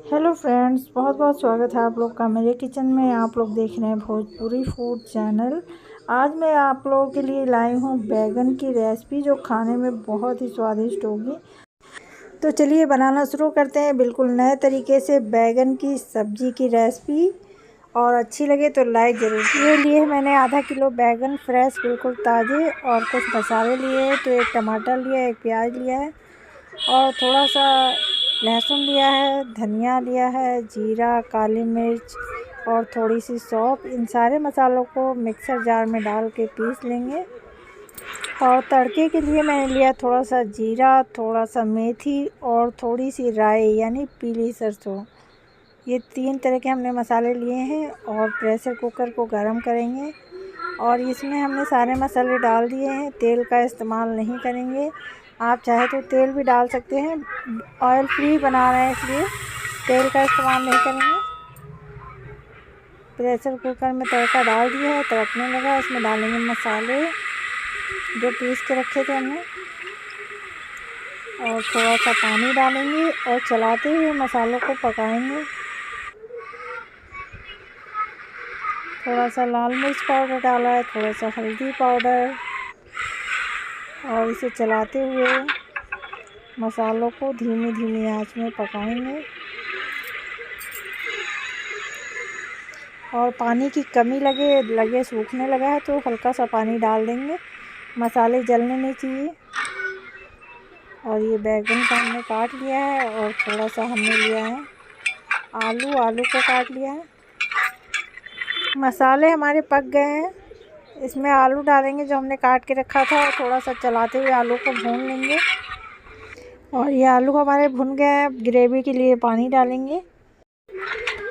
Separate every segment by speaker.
Speaker 1: Hello friends, बहुत बहुत स्वागत है आप लोग का मेरे किचन में। आप लोग देख रहे हैं भोजपुरी फूड चैनल। आज मैं आप लोगों के लिए लाई हूँ बैगन की रेसिपी, जो खाने में बहुत ही स्वादिष्ट होगी। तो चलिए बनाना शुरू करते हैं बिल्कुल नए तरीके से बैगन की सब्जी की रेसिपी। और अच्छी लगे तो लाइक ज़रूर। ये लिए मैंने आधा किलो बैगन फ्रेश बिल्कुल ताज़े, और कुछ मसाले लिए। तो एक टमाटर लिया, एक प्याज लिया है, और थोड़ा सा लहसुन लिया है, धनिया लिया है, जीरा, काली मिर्च और थोड़ी सी सौंफ। इन सारे मसालों को मिक्सर जार में डाल के पीस लेंगे। और तड़के के लिए मैंने लिया थोड़ा सा जीरा, थोड़ा सा मेथी और थोड़ी सी राई यानी पीली सरसों। ये 3 तरह के हमने मसाले लिए हैं। और प्रेशर कुकर को गर्म करेंगे और इसमें हमने सारे मसाले डाल दिए हैं। तेल का इस्तेमाल नहीं करेंगे, आप चाहे तो तेल भी डाल सकते हैं। ऑयल फ्री बना रहे हैं इसलिए तेल का इस्तेमाल नहीं करेंगे। प्रेशर कुकर में तड़का डाल दिया है, तड़कने लगा। इसमें डालेंगे मसाले जो पीस के रखे थे हमने, और थोड़ा सा पानी डालेंगे और चलाते हुए मसालों को पकाएंगे। थोड़ा सा लाल मिर्च पाउडर डाला है, थोड़ा सा हल्दी पाउडर, और इसे चलाते हुए मसालों को धीमी धीमी आंच में पकाएंगे। और पानी की कमी लगे सूखने लगा है तो हल्का सा पानी डाल देंगे। मसाले जलने नहीं चाहिए। और ये बैगन को हमने काट लिया है, और थोड़ा सा हमने लिया है आलू को काट लिया है। मसाले हमारे पक गए हैं। इसमें आलू डालेंगे जो हमने काट के रखा था, और थोड़ा सा चलाते हुए आलू को भून लेंगे। और ये आलू हमारे भुन गए हैं। ग्रेवी के लिए पानी डालेंगे।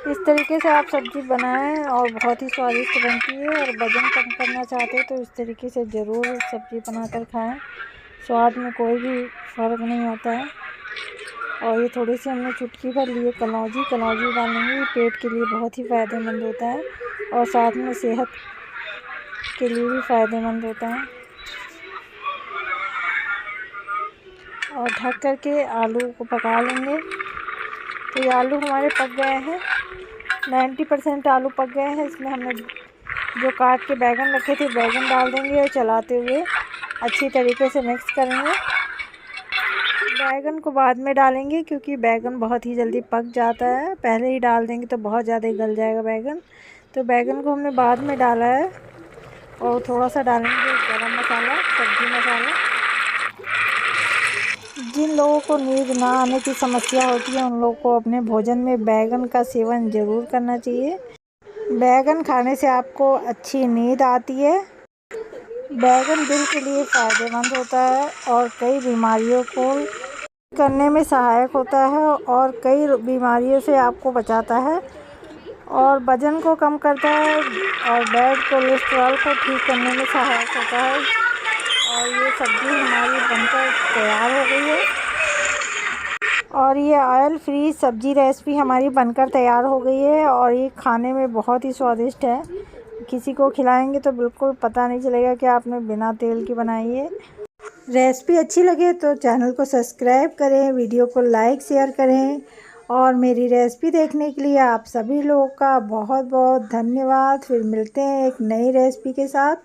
Speaker 1: इस तरीके से आप सब्ज़ी बनाएं और बहुत ही स्वादिष्ट बनती है। और वज़न कम करना चाहते हैं तो इस तरीके से ज़रूर सब्ज़ी बनाकर खाएं। स्वाद में कोई भी फ़र्क नहीं आता है। और ये थोड़ी सी हमने चुटकी भर लिए कलौंजी डालेंगे। ये पेट के लिए बहुत ही फ़ायदेमंद होता है, और साथ में सेहत के लिए भी फ़ायदेमंद होता है। और ढक कर के आलू को पका लेंगे। तो ये आलू हमारे पक गए हैं, 90% आलू पक गए हैं। इसमें हमने जो काट के बैगन रखे थे, बैगन डाल देंगे और चलाते हुए अच्छी तरीके से मिक्स करेंगे। बैगन को बाद में डालेंगे क्योंकि बैगन बहुत ही जल्दी पक जाता है। पहले ही डाल देंगे तो बहुत ज़्यादा ही गल जाएगा बैगन। तो बैगन को हमने बाद में डाला है। और थोड़ा सा डालेंगे गरम मसाला, सब्ज़ी मसाला। जिन लोगों को नींद ना आने की समस्या होती है, उन लोगों को अपने भोजन में बैगन का सेवन ज़रूर करना चाहिए। बैगन खाने से आपको अच्छी नींद आती है। बैगन दिल के लिए फ़ायदेमंद होता है और कई बीमारियों को करने में सहायक होता है, और कई बीमारियों से आपको बचाता है, और वज़न को कम करता है, और बैड कोलेस्ट्रॉल को ठीक करने में सहायक होता है। और ये सब्ज़ी हमारी बनकर तैयार हो गई है। और ये ऑयल फ्री सब्ज़ी रेसिपी हमारी बनकर तैयार हो गई है। और ये खाने में बहुत ही स्वादिष्ट है। किसी को खिलाएंगे तो बिल्कुल पता नहीं चलेगा कि आपने बिना तेल की बनाई है। रेसिपी अच्छी लगे तो चैनल को सब्सक्राइब करें, वीडियो को लाइक शेयर करें। और मेरी रेसिपी देखने के लिए आप सभी लोगों का बहुत बहुत धन्यवाद। फिर मिलते हैं एक नई रेसिपी के साथ।